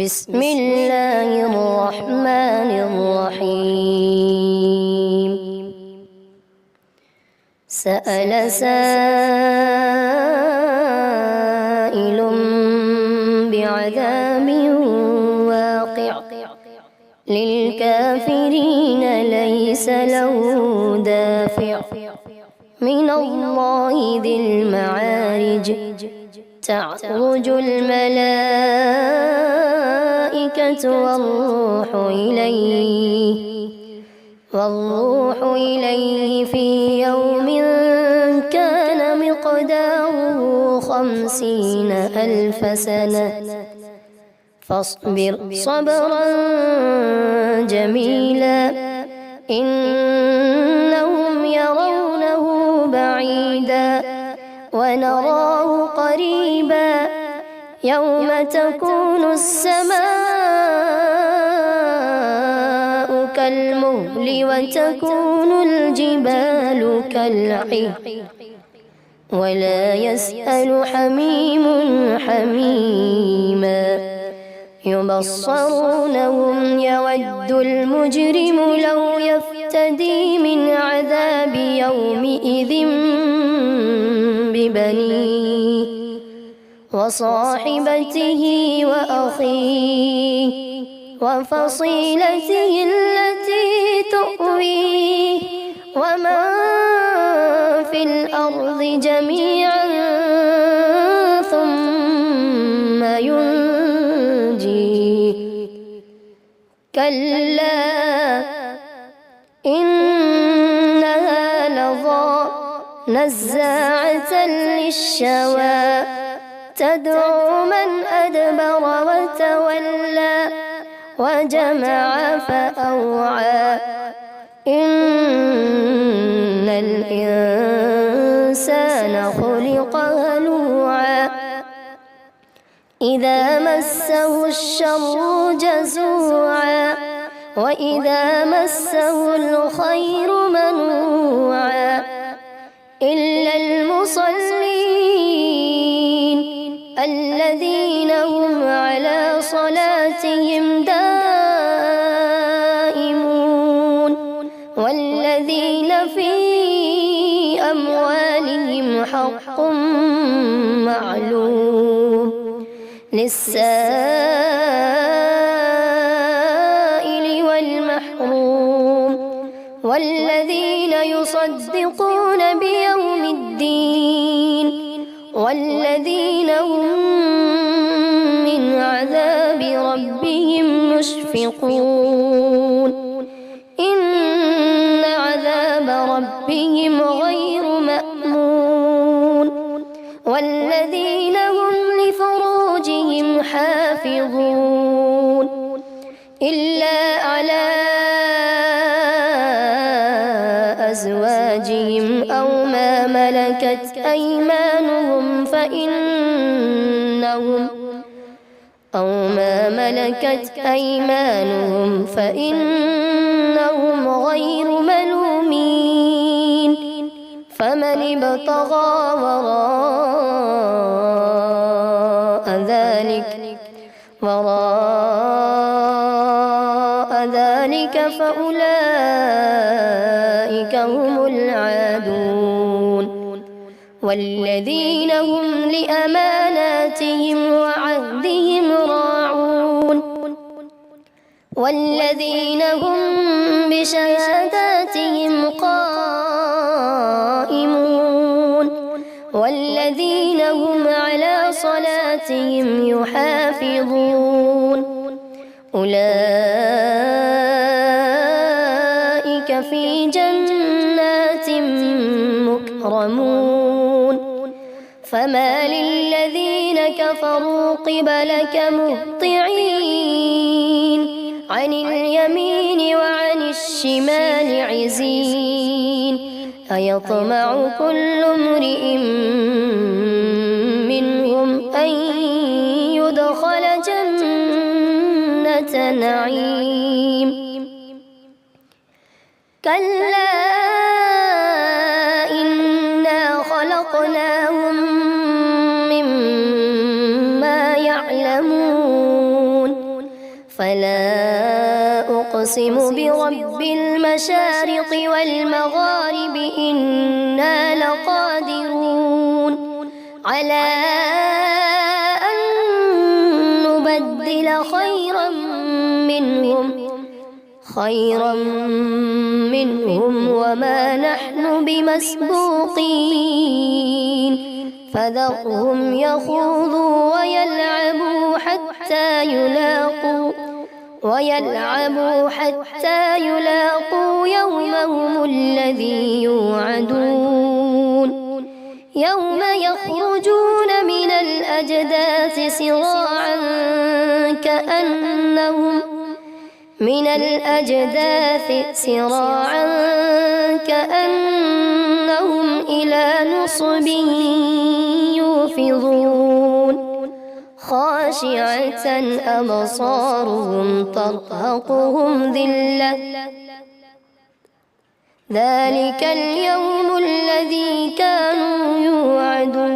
بسم الله الرحمن الرحيم. سأل سائل بعذاب واقع للكافرين ليس له دافع من الله ذي المعارج تعرج الملائكة والروح إليه في يوم كان مقداره 50,000 سنة فاصبر صبرا جميلا إنهم يرونه بعيدا ونراه قريبا يوم تكون السماء كالمهل وتكون الجبال كالعهن ولا يسأل حميم حميما يبصرونهم يود المجرم لو يفتدي من عذاب يومئذ ببنيه وصاحبته وأخيه وفصيلته التي تؤويه ومن في الأرض جميعا ثم ينجيه كلا إنها لظى نزاعة للشوى تدعو من أدبر وتولى وجمع فأوعى إن الإنسان خلق هلوعا إذا مسه الشر جزوعا وإذا مسه الخير منوعا إلا المصلين الذين هم على صلاتهم دائمون والذين في أموالهم حق معلوم للسائل والمحروم والذين يصدقون بيوم الدين والذين هم من عذاب ربهم مشفقون إن عذاب ربهم غير مأمون والذين هم لفروجهم حافظون إلا على أزواجهم أو ما ملكت أيمانهم فإنهم غير ملومين فمن ابتغى وراء ذلك فأولئك هم العادون والذين هم لأماناتهم وعهدهم راعون والذين هم بشهاداتهم قائمون والذين هم على صلاتهم يحافظون أولئك في جنات مكرمون فما للذين كفروا قبلك مهطعين عن اليمين وعن الشمال عزين أيطمع كل امرئ منهم أن يدخل جنة نعيم كلا إنا خلقناهم مما يعلمون فلا أقسم برب المشارق والمغارب إنا لقادرون على أن نبدل خيرا منهم وما نحن بمسبوقين فذرهم يخوضوا ويلعبوا حتى يلاقوا يومهم الذي يوعدون يوم يخرجون من الأجداث سراعا كأنهم إلى نصب يوفضون خاشعة أبصارهم ترهقهم ذلة ذلك اليوم الذي كانوا يوعدون